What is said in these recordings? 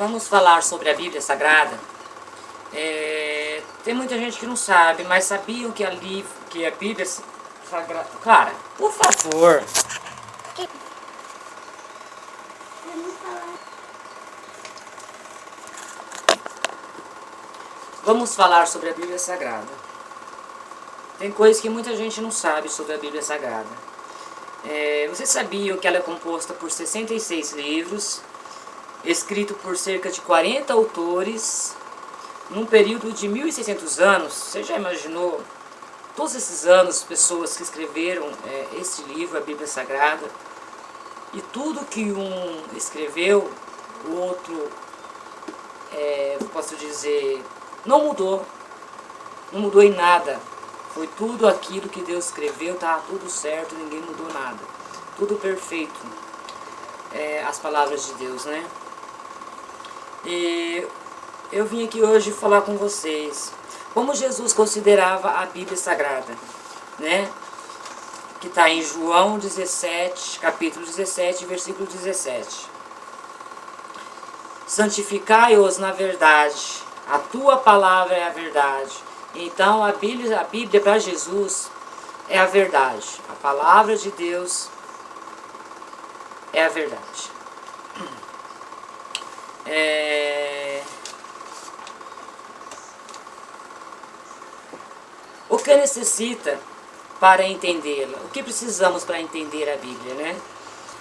Vamos falar sobre a Bíblia Sagrada. Tem muita gente que não sabe, mas sabiam que a Bíblia Sagrada... Clara, por favor. Vamos falar sobre a Bíblia Sagrada. Tem coisas que muita gente não sabe sobre a Bíblia Sagrada. Vocês sabiam que ela é composta por 66 livros, escrito por cerca de 40 autores, num período de 1.600 anos? Você já imaginou todos esses anos, pessoas que escreveram esse livro, a Bíblia Sagrada, e tudo que um escreveu, o outro, posso dizer, não mudou em nada. Foi tudo aquilo que Deus escreveu, estava tudo certo, ninguém mudou nada. Tudo perfeito. As palavras de Deus, né? E eu vim aqui hoje falar com vocês como Jesus considerava a Bíblia Sagrada, né? Que está em João 17, capítulo 17, versículo 17. Santificai-os na verdade, a tua palavra é a verdade. Então a Bíblia para Jesus é a verdade. A palavra de Deus é a verdade. O que necessita para entendê-la? O que precisamos para entender a Bíblia, né?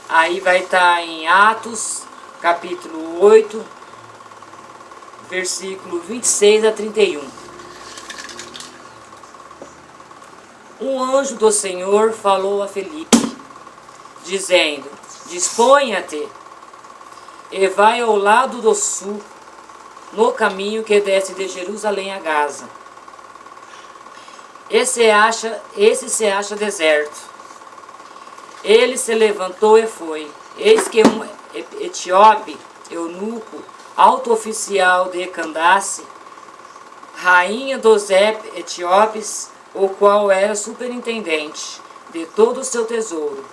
Aí vai estar em Atos, capítulo 8, versículo 26 a 31. Um anjo do Senhor falou a Felipe, dizendo: disponha-te e vai ao lado do sul, no caminho que desce de Jerusalém a Gaza. Esse se acha deserto. Ele se levantou e foi. Eis que um etíope, eunuco, alto oficial de Candace, rainha dos etíopes, o qual era superintendente de todo o seu tesouro,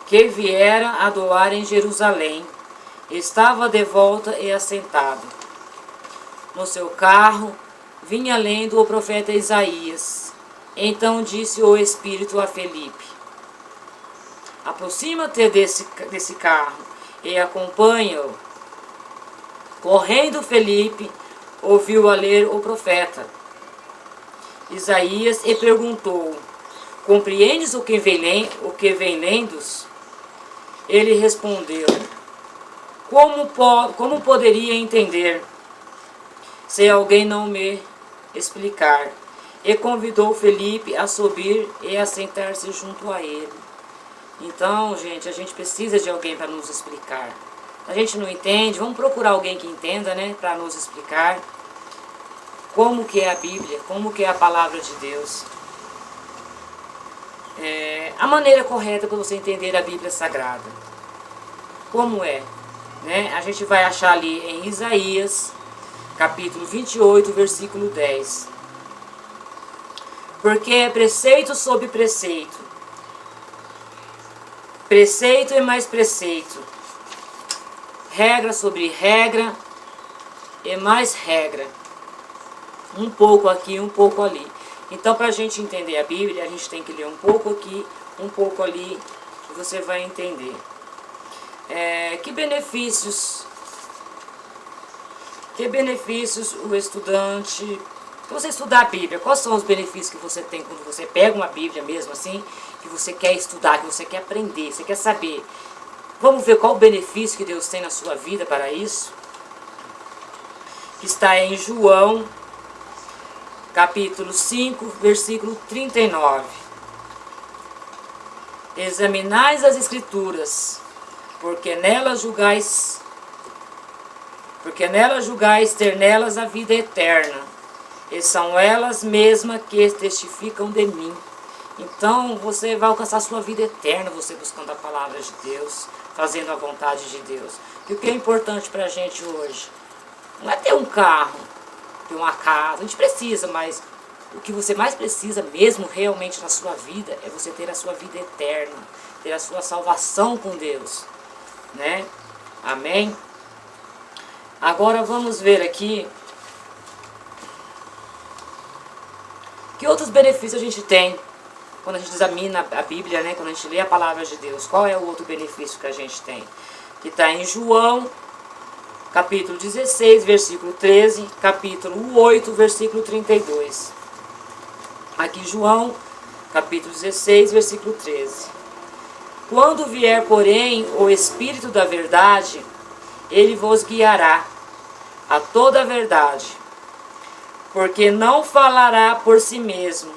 que viera a doar em Jerusalém, estava de volta e assentado. No seu carro vinha lendo o profeta Isaías. Então disse o Espírito a Felipe: aproxima-te desse carro e acompanha-o. Correndo Felipe ouviu a ler o profeta Isaías e perguntou: compreendes o que vem lendo? Ele respondeu: como poderia entender se alguém não me explicar? E convidou Felipe a subir e a sentar-se junto a ele. Então, gente, a gente precisa de alguém para nos explicar. A gente não entende, vamos procurar alguém que entenda, né, para nos explicar como que é a Bíblia, como que é a palavra de Deus. A maneira correta para você entender a Bíblia Sagrada. Como é? Né? A gente vai achar ali em Isaías, capítulo 28, versículo 10. Porque é preceito sobre preceito, preceito e mais preceito, regra sobre regra e mais regra, um pouco aqui, um pouco ali. Então, para a gente entender a Bíblia, a gente tem que ler um pouco aqui, um pouco ali, e você vai entender. Que benefícios o estudante... Se você estudar a Bíblia, quais são os benefícios que você tem quando você pega uma Bíblia mesmo assim, que você quer estudar, que você quer aprender, você quer saber? Vamos ver qual o benefício que Deus tem na sua vida para isso? Que está em João, capítulo 5, versículo 39. Examinais as Escrituras, porque nelas julgais ter nelas a vida eterna, e são elas mesmas que testificam de mim. Então você vai alcançar a sua vida eterna, você buscando a palavra de Deus, fazendo a vontade de Deus. E o que é importante para a gente hoje? Não é ter um carro, ter uma casa, a gente precisa, mas o que você mais precisa mesmo realmente na sua vida é você ter a sua vida eterna, ter a sua salvação com Deus, né? Amém? Agora vamos ver aqui que outros benefícios a gente tem quando a gente examina a Bíblia, né? Quando a gente lê a palavra de Deus. Qual é o outro benefício que a gente tem? Que está em João, capítulo 16, versículo 13, capítulo 8, versículo 32. Aqui João, capítulo 16, versículo 13. Quando vier, porém, o Espírito da verdade, ele vos guiará a toda a verdade, porque não falará por si mesmo,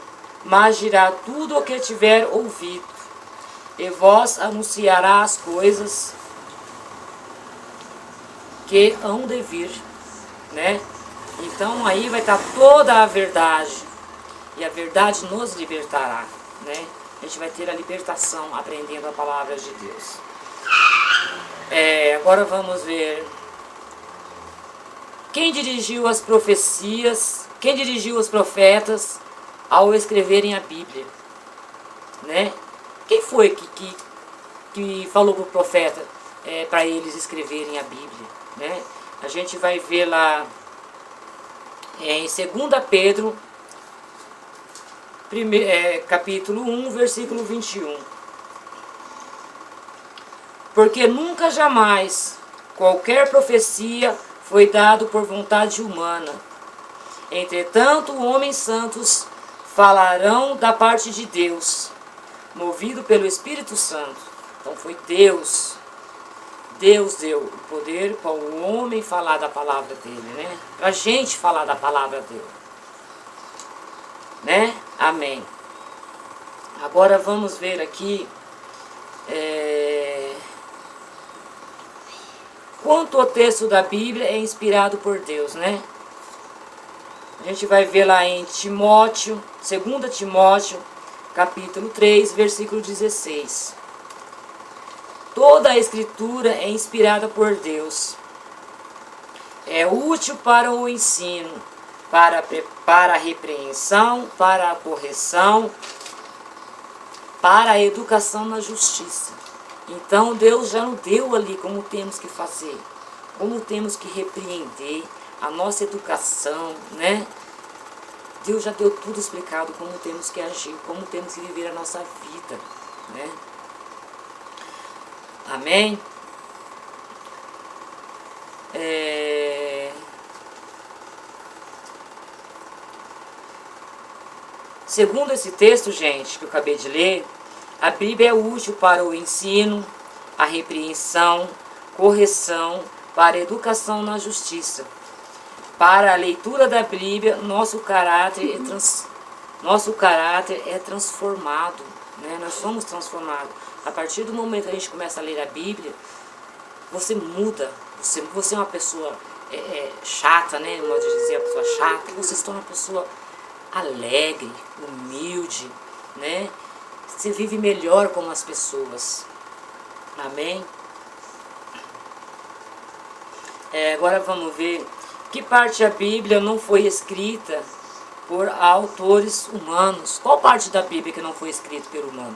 mas dirá tudo o que tiver ouvido, e vos anunciará as coisas que hão de vir, né? Então aí vai estar toda a verdade, e a verdade nos libertará, né? A gente vai ter a libertação aprendendo a palavra de Deus. Agora vamos ver. Quem dirigiu as profecias, quem dirigiu os profetas ao escreverem a Bíblia, né? Quem foi que falou para o profeta para eles escreverem a Bíblia, né? A gente vai ver lá em 2 Pedro, capítulo 1, versículo 21. Porque nunca jamais qualquer profecia foi dado por vontade humana. Entretanto, homens santos falarão da parte de Deus, movido pelo Espírito Santo. Então foi Deus deu o poder para o homem falar da palavra dele, né? Para a gente falar da palavra dele, né? Amém. Agora vamos ver aqui quanto o texto da Bíblia é inspirado por Deus, né? A gente vai ver lá em Timóteo, 2 Timóteo, capítulo 3, versículo 16. Toda a Escritura é inspirada por Deus. É útil para o ensino, para a repreensão, para a correção, para a educação na justiça. Então Deus já nos deu ali como temos que fazer, como temos que repreender, a nossa educação, né? Deus já deu tudo explicado, como temos que agir, como temos que viver a nossa vida, né? Amém? Segundo esse texto, gente, que eu acabei de ler, a Bíblia é útil para o ensino, a repreensão, correção, para a educação na justiça. Para a leitura da Bíblia, nosso caráter é transformado, né? Nós somos transformados. A partir do momento que a gente começa a ler a Bíblia, você muda. Você é uma pessoa chata, né? Modo de dizer, a pessoa chata. Você se torna uma pessoa alegre, humilde, né? Você vive melhor com as pessoas. Amém? Agora vamos ver que parte da Bíblia não foi escrita por autores humanos. Qual parte da Bíblia que não foi escrita pelo humano?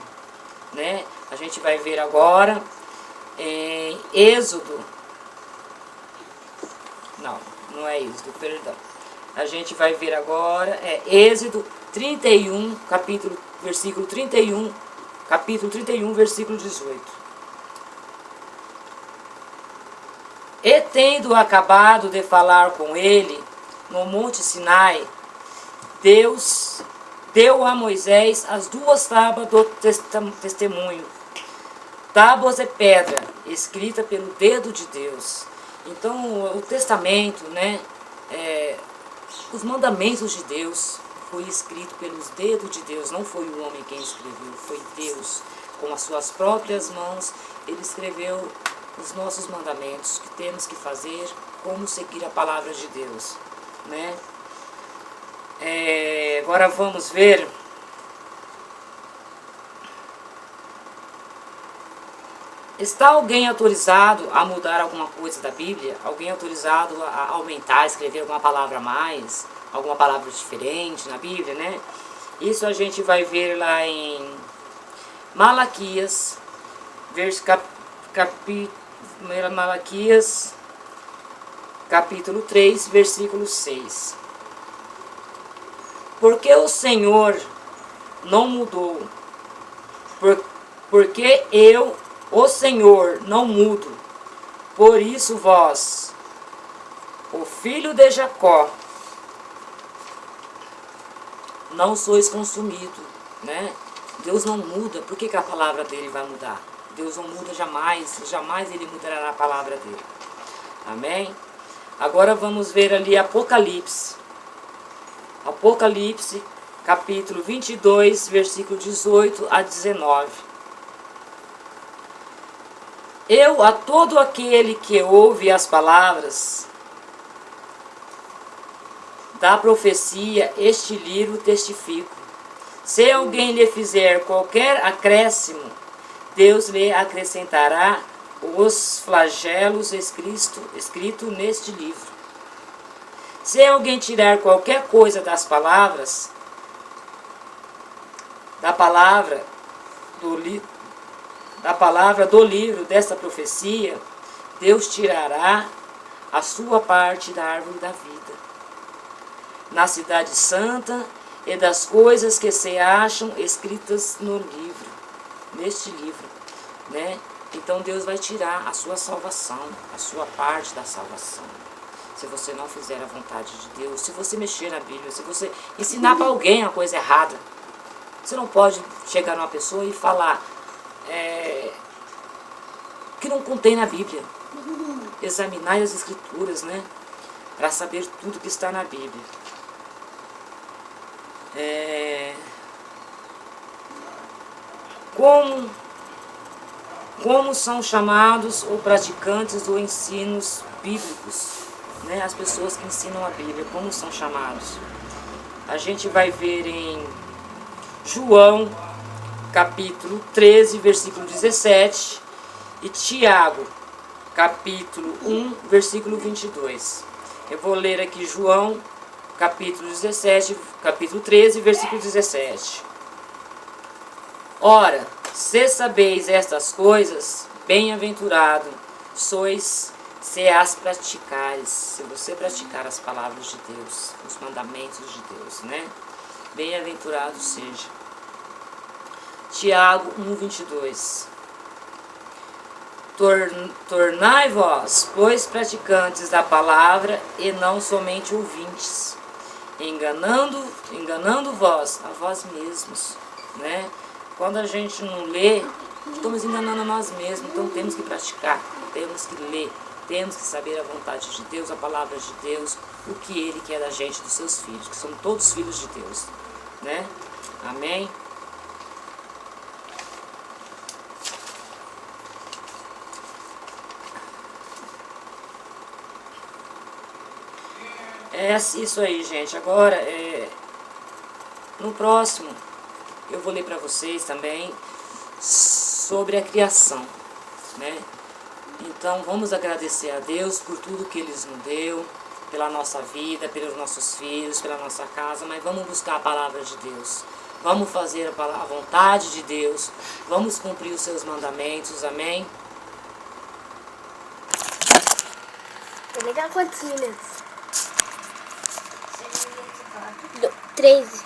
Né? A gente vai ver agora em Êxodo. Não é Êxodo, perdão. A gente vai ver agora Êxodo 31, versículo 31, capítulo 31, versículo 18. E tendo acabado de falar com ele no monte Sinai, Deus deu a Moisés as 2 tábuas do testemunho, tábuas de pedra, escrita pelo dedo de Deus. Então o testamento, né, os mandamentos de Deus foi escrito pelos dedos de Deus. Não foi o homem quem escreveu, foi Deus. Com as suas próprias mãos, ele escreveu os nossos mandamentos, que temos que fazer, como seguir a palavra de Deus, né? Agora vamos ver está alguém autorizado a mudar alguma coisa da Bíblia? Alguém autorizado a aumentar, escrever alguma palavra a mais, alguma palavra diferente na Bíblia, né? Isso a gente vai ver lá em Malaquias, Malaquias, capítulo 3, versículo 6. Porque o Senhor não mudou, porque eu, o Senhor, não mudo. Por isso vós, o filho de Jacó, não sois consumido, né? Deus não muda. Por que a palavra dele vai mudar? Deus não muda jamais, jamais ele mudará a palavra dele. Amém? Agora vamos ver ali Apocalipse. Apocalipse, capítulo 22, versículo 18 a 19. Eu a todo aquele que ouve as palavras da profecia, este livro testifico. Se alguém lhe fizer qualquer acréscimo, Deus lhe acrescentará os flagelos escrito neste livro. Se alguém tirar qualquer coisa das palavras, da palavra do livro desta profecia, Deus tirará a sua parte da árvore da vida, na cidade santa, e das coisas que se acham escritas no livro, neste livro, né? Então Deus vai tirar a sua salvação, a sua parte da salvação. Se você não fizer a vontade de Deus, se você mexer na Bíblia, se você ensinar para alguém uma coisa errada, você não pode chegar numa pessoa e falar que não contém na Bíblia. Examinar as Escrituras, né? Para saber tudo que está na Bíblia. Como são chamados ou praticantes dos ensinos bíblicos, né? As pessoas que ensinam a Bíblia, como são chamados? A gente vai ver em João, capítulo 13, versículo 17, e Tiago, capítulo 1, versículo 22. Eu vou ler aqui João, capítulo 17, capítulo 13, versículo 17. Ora, se sabeis estas coisas, bem-aventurado sois se as praticares. Se você praticar as palavras de Deus, os mandamentos de Deus, né? Bem-aventurado seja. Tiago 1, 22. Tornai-vos, pois, praticantes da palavra e não somente ouvintes, enganando-vos a vós mesmos, né? Quando a gente não lê, estamos enganando a nós mesmos. Então temos que praticar, temos que ler, temos que saber a vontade de Deus, a palavra de Deus, o que Ele quer da gente, dos seus filhos, que são todos filhos de Deus, né? Amém? É isso aí, gente. Agora, no próximo, eu vou ler para vocês também sobre a criação, né? Então, vamos agradecer a Deus por tudo que Ele nos deu, pela nossa vida, pelos nossos filhos, pela nossa casa, mas vamos buscar a palavra de Deus. Vamos fazer a vontade de Deus, vamos cumprir os seus mandamentos, amém? É legal quantos minutos? 13.